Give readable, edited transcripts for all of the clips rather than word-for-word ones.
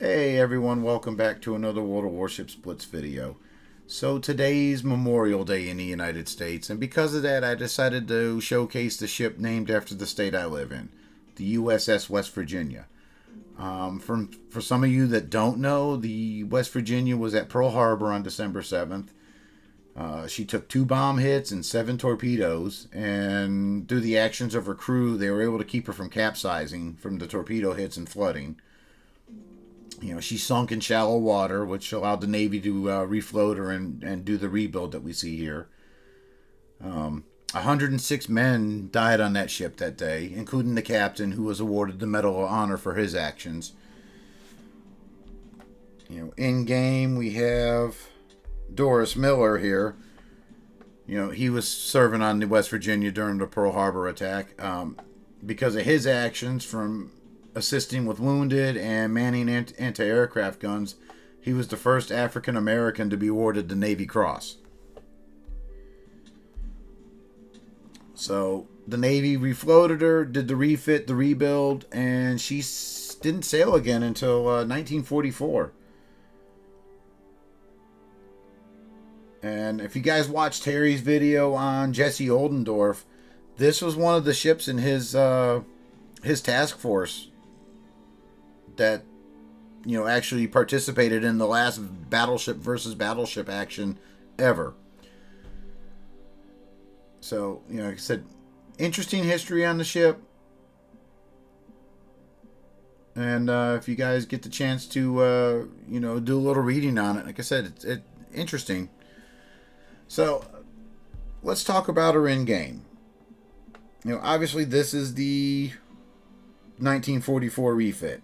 Hey everyone, welcome back to another World of Warships Blitz video. So today's Memorial Day in the United States, and because of that I decided to showcase the ship named after the state I live in, the USS West Virginia. For some of you that don't know, the West Virginia was at Pearl Harbor on December 7th. She took 2 bomb hits and 7 torpedoes, and through the actions of her crew they were able to keep her from capsizing from the torpedo hits and flooding. She sunk in shallow water, which allowed the Navy to refloat her and do the rebuild that we see here. 106 men died on that ship that day, including the captain, who was awarded the Medal of Honor for his actions. In game we have Doris Miller here. He was serving on the West Virginia during the Pearl Harbor attack. Because of his actions, from assisting with wounded and manning anti-aircraft guns, he was the first African American to be awarded the Navy Cross. So the Navy refloated her, did the refit, the rebuild, and she didn't sail again until 1944. And if you guys watched Terry's video on Jesse Oldendorf, this was one of the ships in his task force that actually participated in the last battleship versus battleship action ever. So like I said, interesting history on the ship. And if you guys get the chance to do a little reading on it, like I said, it's interesting. So let's talk about her in game. Obviously this is the 1944 refit.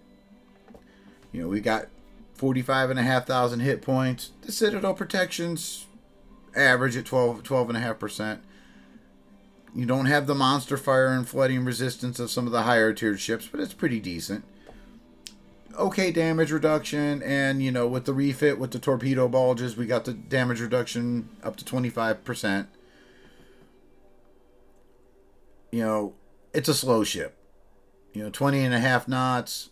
We got 45,500 hit points. The Citadel protection's average at 12.5%. You don't have the monster fire and flooding resistance of some of the higher tiered ships, but it's pretty decent. Okay damage reduction, and with the refit with the torpedo bulges, we got the damage reduction up to 25%. It's a slow ship. 20.5 knots.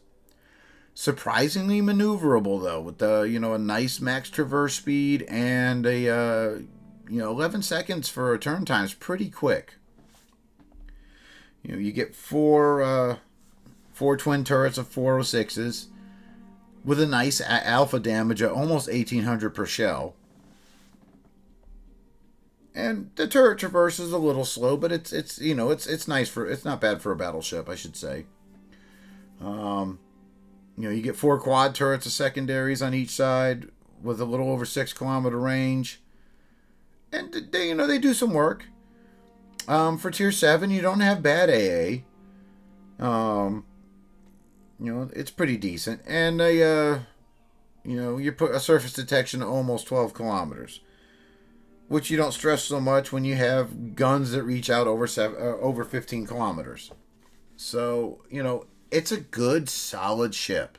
Surprisingly maneuverable though, with the a nice max traverse speed and a 11 seconds for a turn time is pretty quick. You get four twin turrets of 406s with a nice alpha damage at almost 1800 per shell. And the turret traverse is a little slow, but it's nice it's not bad for a battleship, I should say. You get 4 quad turrets of secondaries on each side with a little over 6-kilometer range. And they do some work. For Tier 7, you don't have bad AA. It's pretty decent. And you put a surface detection of almost 12 kilometers. Which you don't stress so much when you have guns that reach out over 15 kilometers. So, it's a good, solid ship.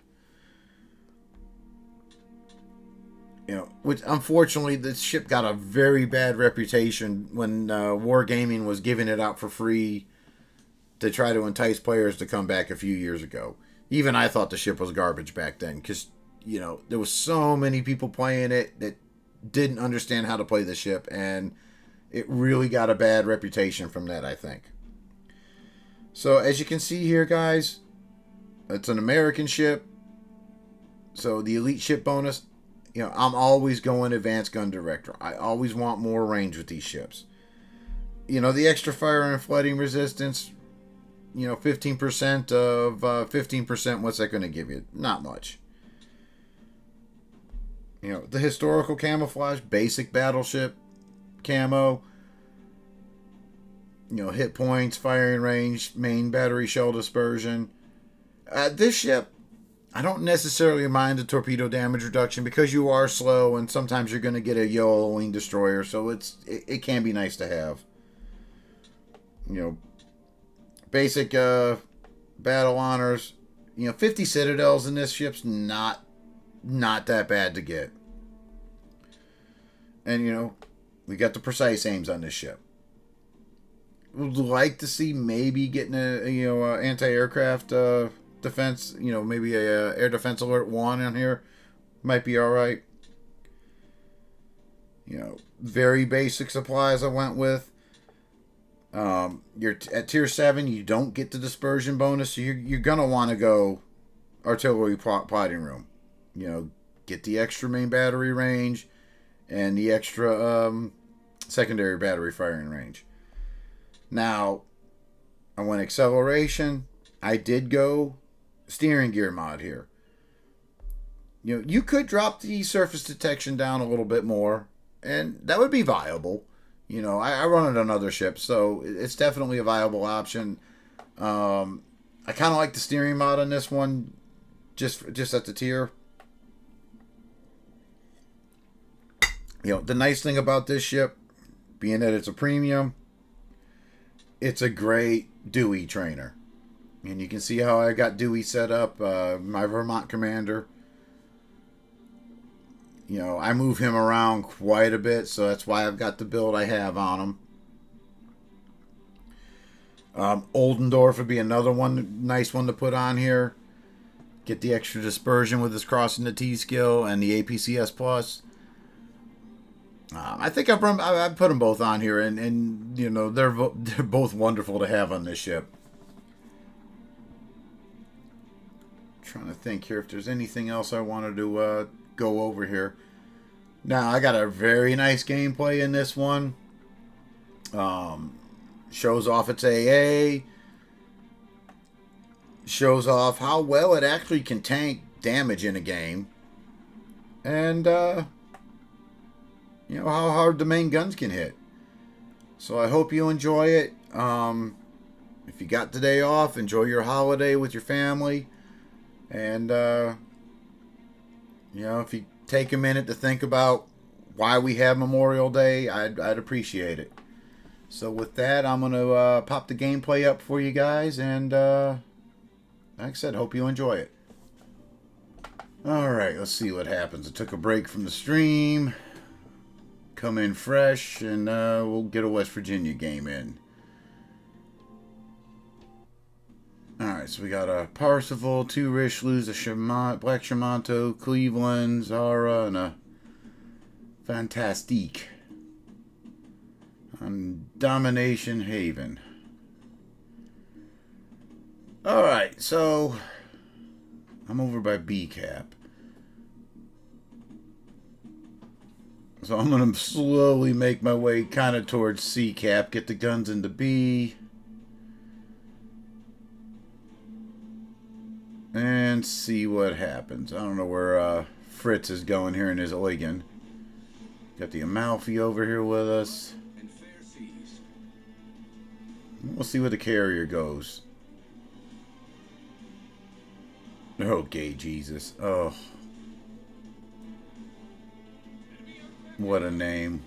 Which unfortunately, the ship got a very bad reputation when Wargaming was giving it out for free to try to entice players to come back a few years ago. Even I thought the ship was garbage back then, because there was so many people playing it that didn't understand how to play the ship, and it really got a bad reputation from that, I think. So as you can see here, guys, it's an American ship. So the elite ship bonus, I'm always going advanced gun director. I always want more range with these ships. The extra fire and flooding resistance, 15% of 15%, what's that going to give you? Not much. The historical camouflage, basic battleship camo, hit points, firing range, main battery shell dispersion. This ship, I don't necessarily mind the torpedo damage reduction because you are slow and sometimes you're going to get a YOLOing destroyer, so it can be nice to have. Basic battle honors. 50 citadels in this ship's not that bad to get. And we got the precise aims on this ship. Would like to see maybe getting a anti-aircraft defense, you know, maybe a air defense alert 1 on here might be all right. You know, very basic supplies I went with. You're at tier 7, you don't get the dispersion bonus, so you're gonna want to go artillery plotting room. You know, get the extra main battery range and the extra secondary battery firing range. Now, I went acceleration. I did go steering gear mod here. You know, you could drop the surface detection down a little bit more, and that would be viable. You know, I run it on other ships, so it's definitely a viable option. I kind of like the steering mod on this one, just at the tier. You know, the nice thing about this ship, being that it's a premium, it's a great Dewey trainer. And you can see how I got Dewey set up, my Vermont commander. You know, I move him around quite a bit, so that's why I've got the build I have on him. Oldendorf would be another one, nice one to put on here. Get the extra dispersion with his crossing the T skill and the APCS plus. I think I put them both on here, and you know they're both wonderful to have on this ship. Trying to think here if there's anything else I wanted to go over here. Now I got a very nice gameplay in this one. Shows off its AA. Shows off how well it actually can tank damage in a game. And you know how hard the main guns can hit. So I hope you enjoy it. If you got the day off, enjoy your holiday with your family. And you know, if you take a minute to think about why we have Memorial Day, I'd appreciate it. So with that, I'm going to pop the gameplay up for you guys, and like I said, hope you enjoy it. Alright, let's see what happens. I took a break from the stream, come in fresh, and we'll get a West Virginia game in. Alright, so we got a Parsifal, 2 Richelieu's, a Black Shamanto, Cleveland, Zara, and a Fantastique on Domination Haven. Alright, so I'm over by B cap. So I'm going to slowly make my way kind of towards C cap, get the guns into B. And see what happens. I don't know where Fritz is going here in his Eugen. Got the Amalfi over here with us. We'll see where the carrier goes. Oh, gay Jesus. Oh. What a name.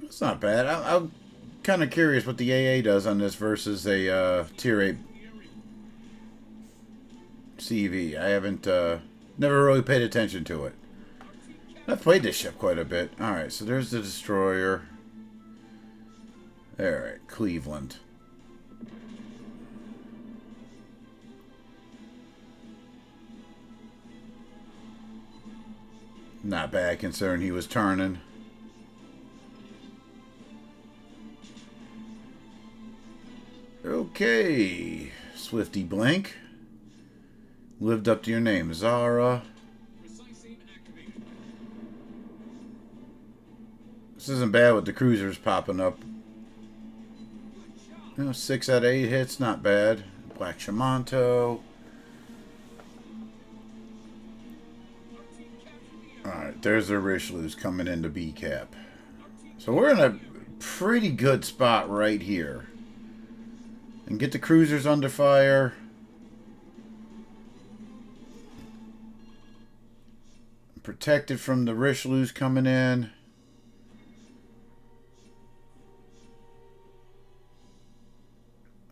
That's not bad. I'm kind of curious what the AA does on this versus a tier 8 CV. I haven't never really paid attention to it. I've played this ship quite a bit. Alright, so there's the destroyer. Alright, Cleveland. Not bad considering he was turning. Okay, Swifty Blink. Lived up to your name, Zara. This isn't bad with the cruisers popping up. You know, 6 out of 8 hits, not bad. Black Shamanto. Alright, there's their Richelieu's coming into B cap. So we're in a pretty good spot right here. And get the cruisers under fire. Protected from the Richelieu's coming in.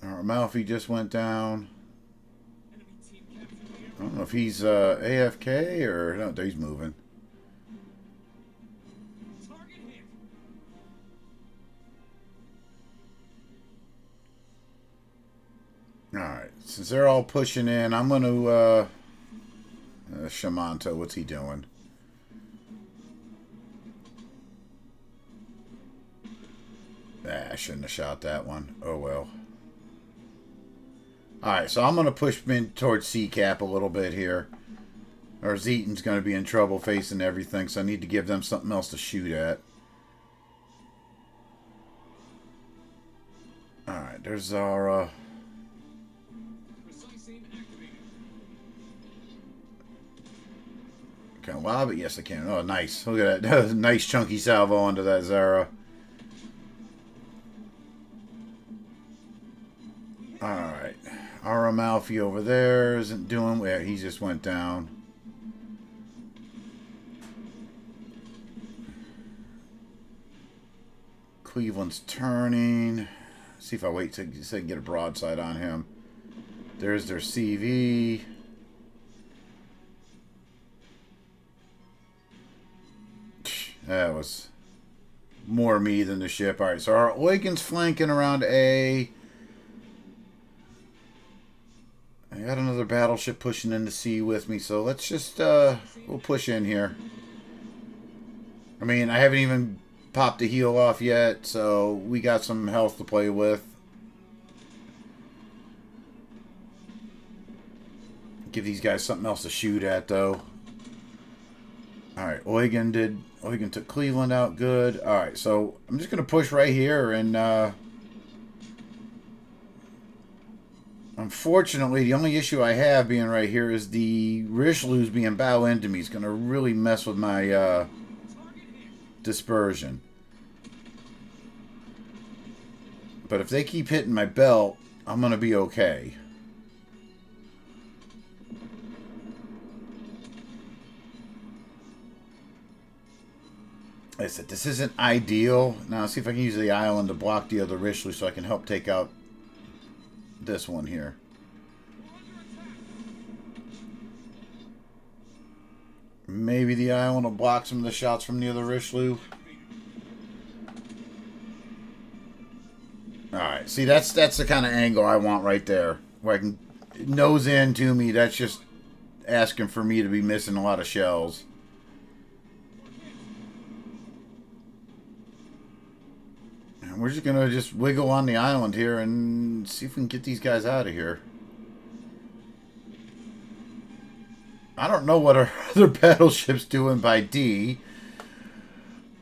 Our Amalfi just went down. I don't know if he's AFK or... No, he's moving. Since they're all pushing in, I'm going to... Shamanto, what's he doing? I shouldn't have shot that one. Oh, well. Alright, so I'm going to push in towards C-Cap a little bit here. Or Zeton's going to be in trouble facing everything, so I need to give them something else to shoot at. Alright, there's Zara. Can I lob it? Yes, I can. Oh, nice. Look at that. Nice chunky salvo onto that Zara. Alright. Amalfi over there isn't doing... Yeah, he just went down. Cleveland's turning. See if I wait to so I can get a broadside on him. There's their CV. That was more me than the ship. Alright, so our Oygen's flanking around A. I got another battleship pushing into C with me, so let's just, we'll push in here. I mean, I haven't even popped the heal off yet, so we got some health to play with. Give these guys something else to shoot at, though. Alright, Oygen took Cleveland out good. Alright, so I'm just going to push right here, and, unfortunately, the only issue I have being right here is the Richelieu's being bow into me. It's going to really mess with my, dispersion. But if they keep hitting my belt, I'm going to be okay. Like I said, this isn't ideal. Now, let's see if I can use the island to block the other Richelieu so I can help take out this one here. Maybe the island will block some of the shots from the other Richelieu. Alright, see, that's the kind of angle I want right there. Where I can nose in to me. That's just asking for me to be missing a lot of shells. And we're just going to just wiggle on the island here and see if we can get these guys out of here. I don't know what our other battleship's doing by D.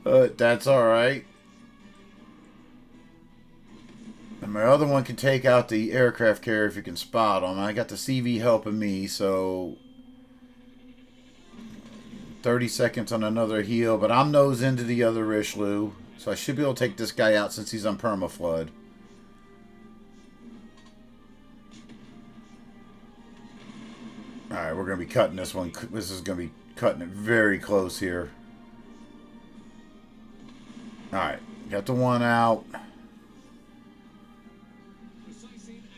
But that's alright. And my other one can take out the aircraft carrier if you can spot them. I got the CV helping me, so 30 seconds on another heal. But I'm nose into the other Richelieu, so I should be able to take this guy out since he's on permaflood. Alright, we're going to be cutting this one. This is going to be cutting it very close here. Alright, got the one out.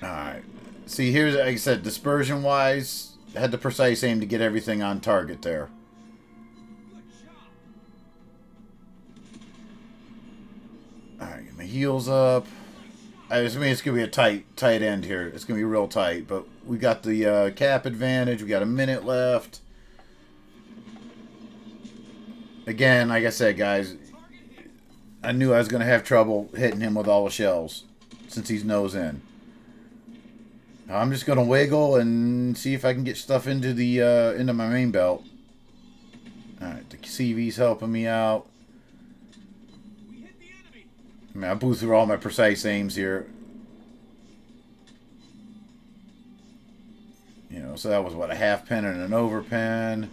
Alright. See, here's, like I said, dispersion-wise, I had the precise aim to get everything on target there. Alright, get my heels up. I mean, it's going to be a tight end here. It's going to be real tight, but we got the cap advantage. We got a minute left. Again, like I said, guys, I knew I was going to have trouble hitting him with all the shells since he's nose in. I'm just going to wiggle and see if I can get stuff into the into my main belt. Alright, the CV's helping me out. I mean, I blew through all my precise aims here. You know, so that was, what, a half pin and an over pin.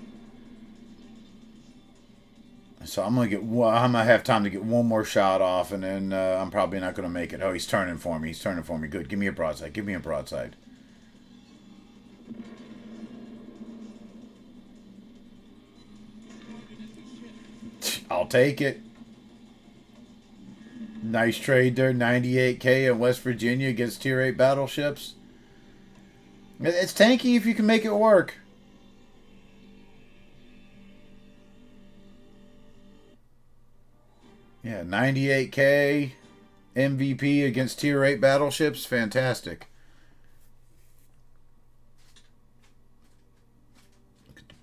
So I'm going to have time to get one more shot off, and then I'm probably not going to make it. Oh, he's turning for me. He's turning for me. Good. Give me a broadside. Give me a broadside. I'll take it. Nice trade there. 98K in West Virginia against Tier 8 battleships. It's tanky if you can make it work. Yeah, 98K MVP against Tier 8 battleships. Fantastic.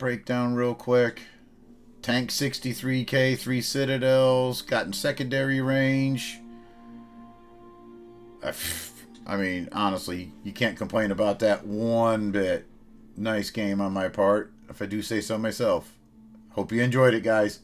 breakdown real quick. Tank 63k, 3 citadels, got in secondary range. I mean, honestly, you can't complain about that one bit. Nice game on my part, if I do say so myself. Hope you enjoyed it, guys.